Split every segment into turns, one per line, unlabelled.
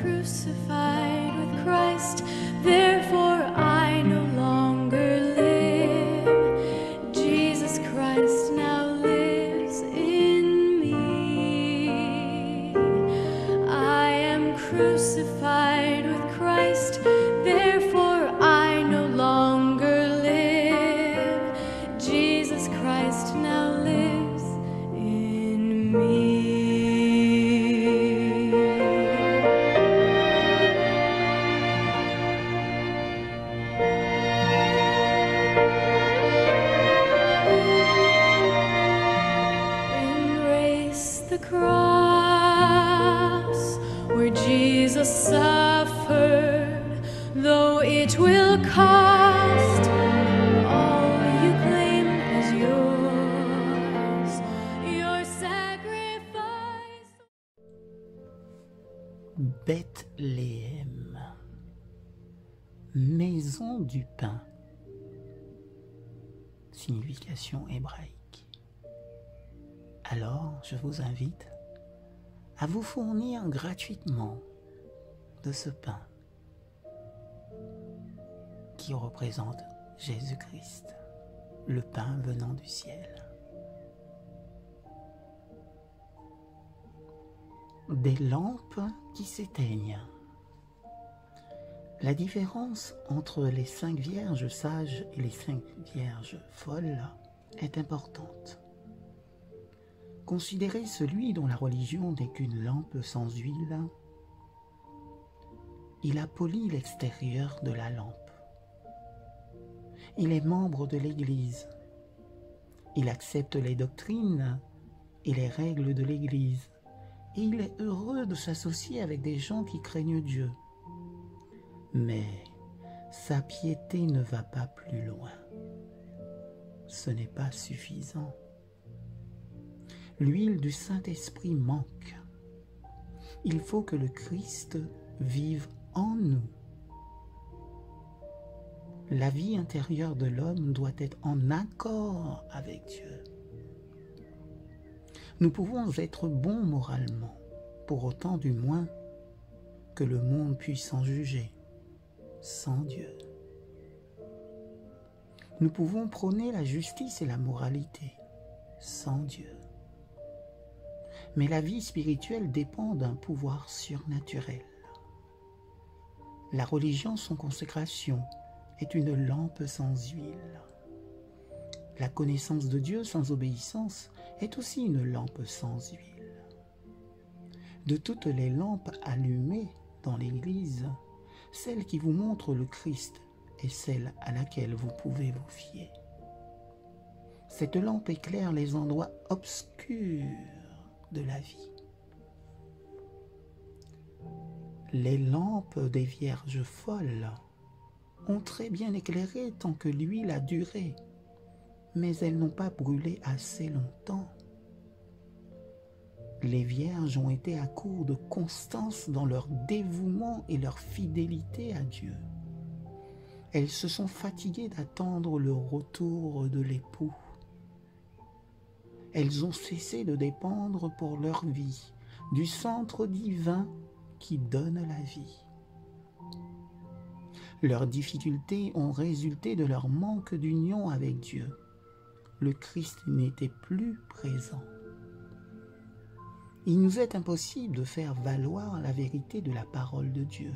crucified with Christ, therefore I no longer live. Jesus Christ now lives in me. I am crucified with Christ, therefore I no longer live. Jesus Christ now lives in me. Embrace the cross where Jesus suffered, though it will cost all you claim as yours, your sacrifice.
Bethléem, maison du pain, signification hébraïque. Alors, je vous invite à vous fournir gratuitement de ce pain qui représente Jésus-Christ, le pain venant du ciel. Des lampes qui s'éteignent. La différence entre les 5 vierges sages et les 5 vierges folles est importante. Considérez celui dont la religion n'est qu'une lampe sans huile. Il a poli l'extérieur de la lampe. Il est membre de l'Église. Il accepte les doctrines et les règles de l'Église. Et il est heureux de s'associer avec des gens qui craignent Dieu. Mais sa piété ne va pas plus loin. Ce n'est pas suffisant. L'huile du Saint-Esprit manque. Il faut que le Christ vive en nous. La vie intérieure de l'homme doit être en accord avec Dieu. Nous pouvons être bons moralement, pour autant du moins que le monde puisse en juger, sans Dieu. Nous pouvons prôner la justice et la moralité, sans Dieu. Mais la vie spirituelle dépend d'un pouvoir surnaturel. La religion sans consécration est une lampe sans huile. La connaissance de Dieu sans obéissance est aussi une lampe sans huile. De toutes les lampes allumées dans l'Église, celle qui vous montre le Christ est celle à laquelle vous pouvez vous fier. Cette lampe éclaire les endroits obscurs de la vie. Les lampes des vierges folles ont très bien éclairé tant que l'huile a duré, mais elles n'ont pas brûlé assez longtemps. Les vierges ont été à court de constance dans leur dévouement et leur fidélité à Dieu. Elles se sont fatiguées d'attendre le retour de l'époux. Elles ont cessé de dépendre pour leur vie du centre divin qui donne la vie. Leurs difficultés ont résulté de leur manque d'union avec Dieu. Le Christ n'était plus présent. Il nous est impossible de faire valoir la vérité de la parole de Dieu,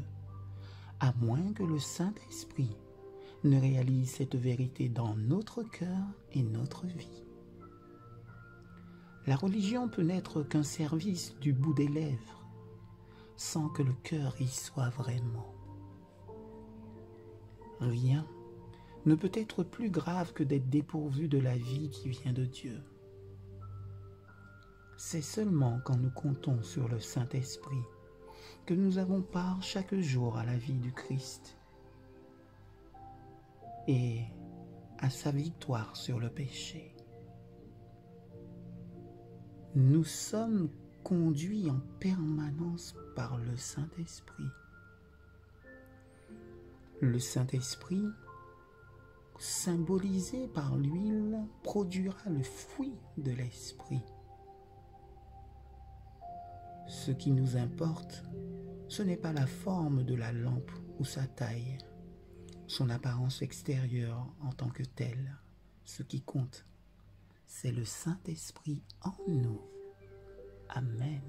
à moins que le Saint-Esprit ne réalise cette vérité dans notre cœur et notre vie. La religion peut n'être qu'un service du bout des lèvres, sans que le cœur y soit vraiment. Rien ne peut être plus grave que d'être dépourvu de la vie qui vient de Dieu. C'est seulement quand nous comptons sur le Saint-Esprit que nous avons part chaque jour à la vie du Christ et à sa victoire sur le péché. Nous sommes conduits en permanence par le Saint-Esprit. Le Saint-Esprit, symbolisé par l'huile, produira le fruit de l'Esprit. Ce qui nous importe, Ce n'est pas la forme de la lampe ou sa taille, son apparence extérieure en tant que telle. Ce qui compte, c'est le Saint-Esprit en nous. Amen.